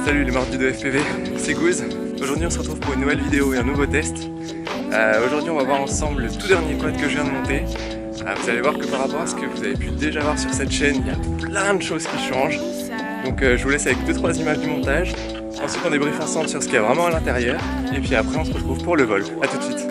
Salut les mordus de FPV, c'est Goose. Aujourd'hui on se retrouve pour une nouvelle vidéo et un nouveau test. Aujourd'hui on va voir ensemble le tout dernier quad que je viens de monter. Vous allez voir que par rapport à ce que vous avez pu déjà voir sur cette chaîne, il y a plein de choses qui changent. Donc je vous laisse avec 2-3 images du montage. Ensuite on débriefe ensemble sur ce qu'il y a vraiment à l'intérieur. Et puis après on se retrouve pour le vol. A tout de suite.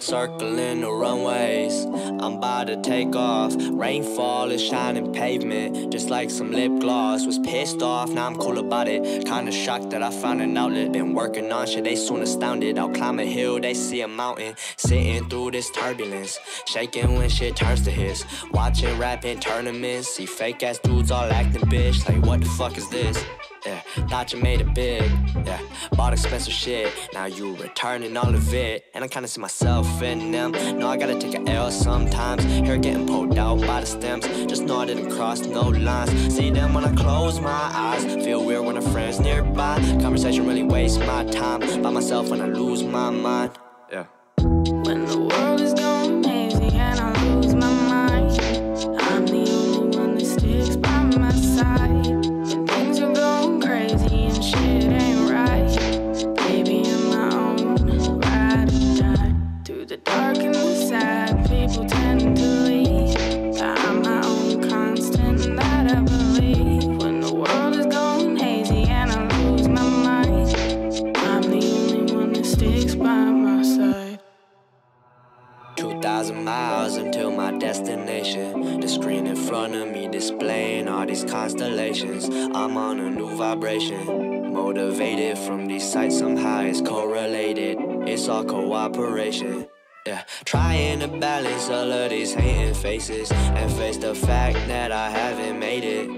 Circling the runways, I'm about to take off. Rainfall is shining pavement, just like some lip gloss. Was pissed off, now I'm cool about it. Kinda shocked that I found an outlet. Been working on shit, they soon astounded. I'll climb a hill, they see a mountain. Sitting through this turbulence, shaking when shit turns to his. Watching rapping tournaments, see fake ass dudes all acting bitch. Like what the fuck is this? Yeah, thought you made it big, yeah, bought expensive shit, now you returning all of it, and I kinda see myself in them, know I gotta take a L sometimes, hair getting pulled out by the stems, just know I didn't cross no lines, see them when I close my eyes, feel weird when a friend's nearby, conversation really wastes my time, by myself when I lose my mind, yeah. When the world is going hazy and I lose my mind, I'm the only one that sticks by my side. Miles until my destination. The screen in front of me displaying all these constellations. I'm on a new vibration, motivated from these sights. Somehow it's correlated, it's all cooperation. Yeah, trying to balance all of these hating faces and face the fact that I haven't made it.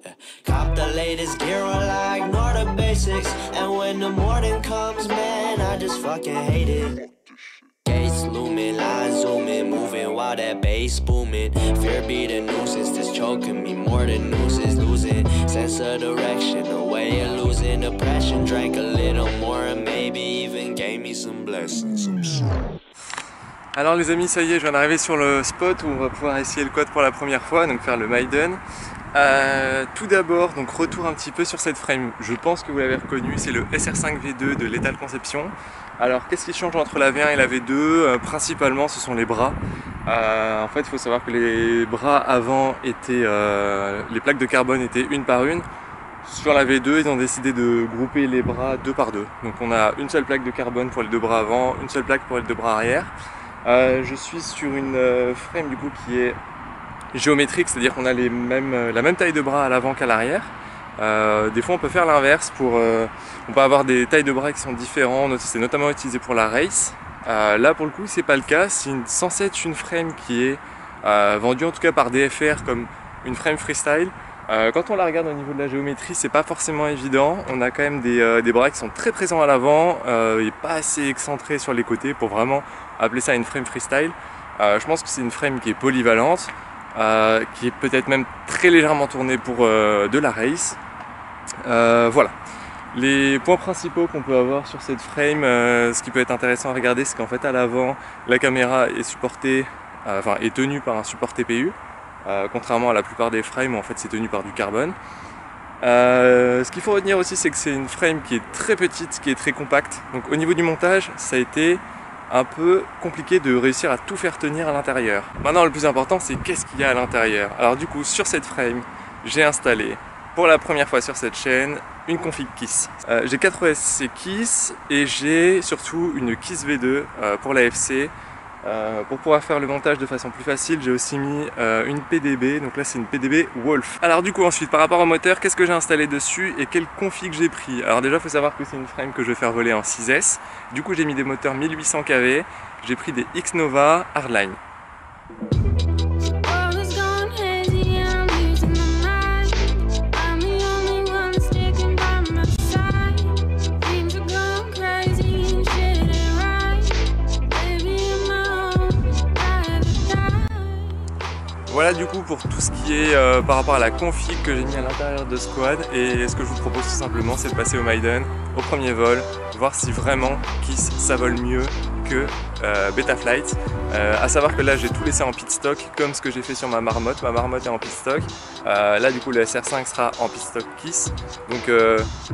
Yeah. Cop the latest gear while I ignore the basics, and when the morning comes, man, I just fucking hate it. Gates looming, lines zooming, moving while that bass booming. Fear be the nuisance that's choking me more than nooses. Losing sense of direction, the way of losing depression. Drank a little more and maybe even gave me some blessings. Alors les amis, ça y est, je viens d'arriver sur le spot où on va pouvoir essayer le quad pour la première fois, donc faire le Maiden. Tout d'abord, donc retour un petit peu sur cette frame. Je pense que vous l'avez reconnu, c'est le SR5 V2 de Lethal Conception. Alors qu'est-ce qui change entre la V1 et la V2? Principalement ce sont les bras. En fait il faut savoir que les bras avant étaient, les plaques de carbone étaient une par une. Sur la V2 ils ont décidé de grouper les bras deux par deux. Donc on a une seule plaque de carbone pour les deux bras avant, une seule plaque pour les deux bras arrière. Je suis sur une frame du coup qui est géométrique, c'est-à-dire qu'on a la même taille de bras à l'avant qu'à l'arrière. Des fois on peut faire l'inverse, on peut avoir des tailles de bras qui sont différentes, c'est notamment utilisé pour la race. Là pour le coup c'est pas le cas, c'est censé être une frame qui est vendue en tout cas par DFR comme une frame freestyle. Quand on la regarde au niveau de la géométrie c'est pas forcément évident, on a quand même des bras qui sont très présents à l'avant et pas assez excentrés sur les côtés pour vraiment appeler ça une frame freestyle. Je pense que c'est une frame qui est polyvalente, qui est peut-être même très légèrement tournée pour de la race. Voilà. Les points principaux qu'on peut avoir sur cette frame, ce qui peut être intéressant à regarder, c'est qu'en fait à l'avant, la caméra est supportée, est tenue par un support TPU, contrairement à la plupart des frames où en fait c'est tenu par du carbone. Ce qu'il faut retenir aussi, c'est que c'est une frame qui est très petite, qui est très compacte. Donc au niveau du montage, ça a été un peu compliqué de réussir à tout faire tenir à l'intérieur. Maintenant le plus important c'est qu'est-ce qu'il y a à l'intérieur. Alors du coup sur cette frame, j'ai installé pour la première fois sur cette chaîne une config KISS. J'ai 4 OSC KISS et j'ai surtout une KISS V2 pour la FC. Pour pouvoir faire le montage de façon plus facile, j'ai aussi mis une PDB, donc là c'est une PDB Wolf. Alors du coup ensuite par rapport au moteur, qu'est-ce que j'ai installé dessus et quelle config j'ai pris? Alors déjà il faut savoir que c'est une frame que je vais faire voler en 6S. Du coup j'ai mis des moteurs 1800 kV, j'ai pris des X-Nova Hardline. Voilà du coup pour tout ce qui est par rapport à la config que j'ai mis à l'intérieur de Squad, et ce que je vous propose tout simplement c'est de passer au Maiden, au premier vol, voir si vraiment KISS ça vole mieux que Betaflight. À savoir que là j'ai tout laissé en pit stock comme ce que j'ai fait sur ma Marmotte. Ma Marmotte est en pit stock. Là du coup le SR5 sera en pit stock Kiss. Donc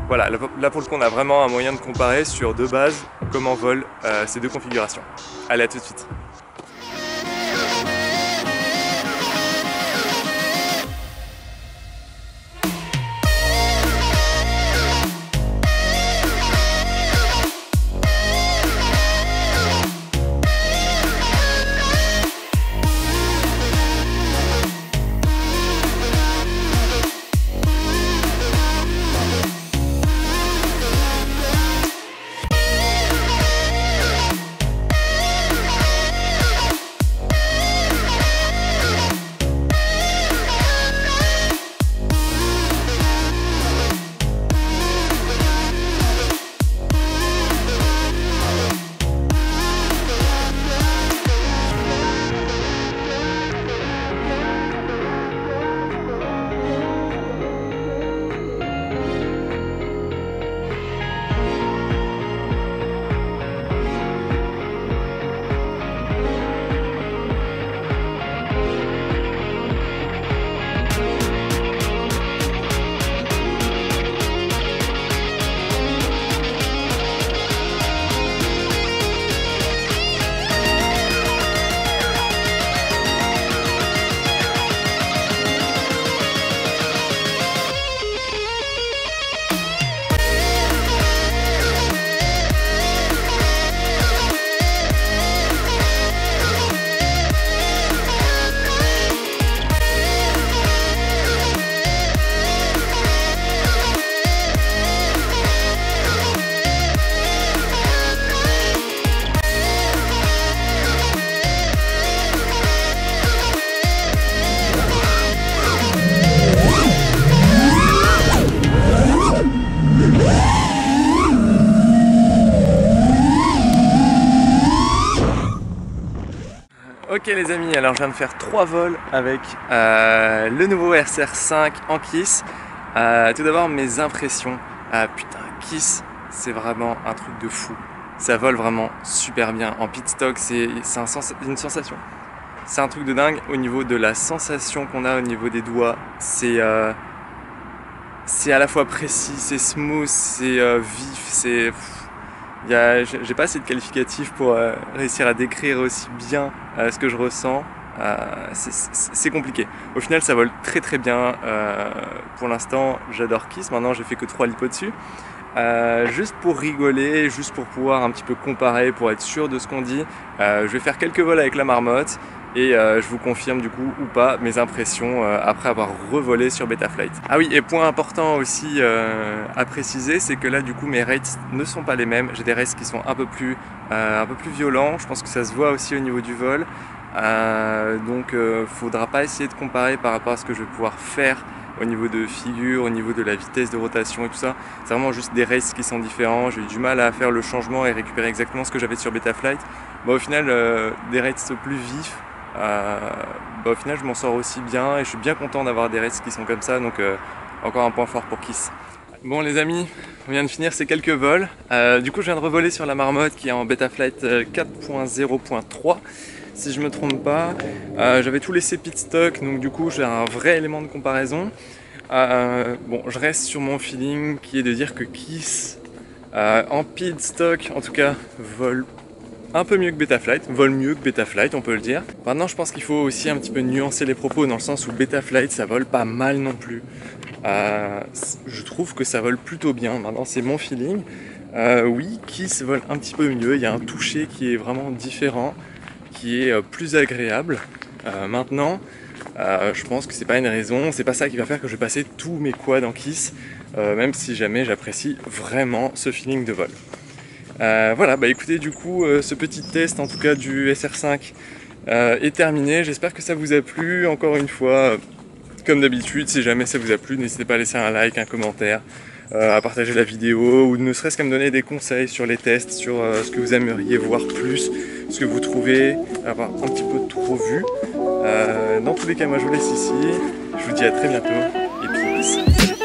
voilà, là pour le coup on a vraiment un moyen de comparer sur deux bases comment volent ces deux configurations. Allez, à tout de suite. Ok les amis, alors je viens de faire 3 vols avec le nouveau SR5 en Kiss. Tout d'abord mes impressions. Putain, Kiss c'est vraiment un truc de fou. Ça vole vraiment super bien. En pit stock c'est une sensation. C'est un truc de dingue au niveau de la sensation qu'on a au niveau des doigts. C'est à la fois précis, c'est smooth, c'est vif, c'est... J'ai pas assez de qualificatifs pour réussir à décrire aussi bien ce que je ressens. C'est compliqué. Au final ça vole très très bien. Pour l'instant j'adore Kiss, maintenant j'ai fait que 3 lips au-dessus. Juste pour rigoler, juste pour pouvoir un petit peu comparer, pour être sûr de ce qu'on dit, je vais faire quelques vols avec la Marmotte et je vous confirme du coup ou pas mes impressions après avoir revolé sur Betaflight. Ah oui, et point important aussi à préciser, c'est que là du coup mes rates ne sont pas les mêmes. J'ai des rates qui sont un peu plus violents, je pense que ça se voit aussi au niveau du vol. Donc faudra pas essayer de comparer par rapport à ce que je vais pouvoir faire au niveau de figure, au niveau de la vitesse de rotation et tout ça. C'est vraiment juste des races qui sont différents. J'ai eu du mal à faire le changement et récupérer exactement ce que j'avais sur Betaflight. Au final des races plus vifs, au final je m'en sors aussi bien et je suis bien content d'avoir des races qui sont comme ça, donc encore un point fort pour Kiss. Bon les amis, on vient de finir ces quelques vols. Du coup je viens de revoler sur la Marmotte qui est en Betaflight 4.0.3 si je me trompe pas. J'avais tout laissé pit stock, donc du coup j'ai un vrai élément de comparaison. Bon, je reste sur mon feeling qui est de dire que Kiss en pit stock en tout cas vole un peu mieux que Betaflight, vole mieux que Betaflight on peut le dire. Maintenant je pense qu'il faut aussi un petit peu nuancer les propos dans le sens où Betaflight ça vole pas mal non plus. Je trouve que ça vole plutôt bien, maintenant c'est mon feeling. Oui, Kiss vole un petit peu mieux, il y a un toucher qui est vraiment différent, qui est plus agréable. Maintenant, je pense que c'est pas une raison, c'est pas ça qui va faire que je vais passer tous mes quads en Kiss, même si jamais j'apprécie vraiment ce feeling de vol. Voilà, bah écoutez, du coup, ce petit test en tout cas du SR5 est terminé. J'espère que ça vous a plu. Encore une fois, comme d'habitude, si jamais ça vous a plu, n'hésitez pas à laisser un like, un commentaire, à partager la vidéo ou ne serait-ce qu'à me donner des conseils sur les tests, sur ce que vous aimeriez voir plus, ce que vous trouvez avoir un petit peu trop vu. Dans tous les cas, moi je vous laisse ici. Je vous dis à très bientôt et puis peace.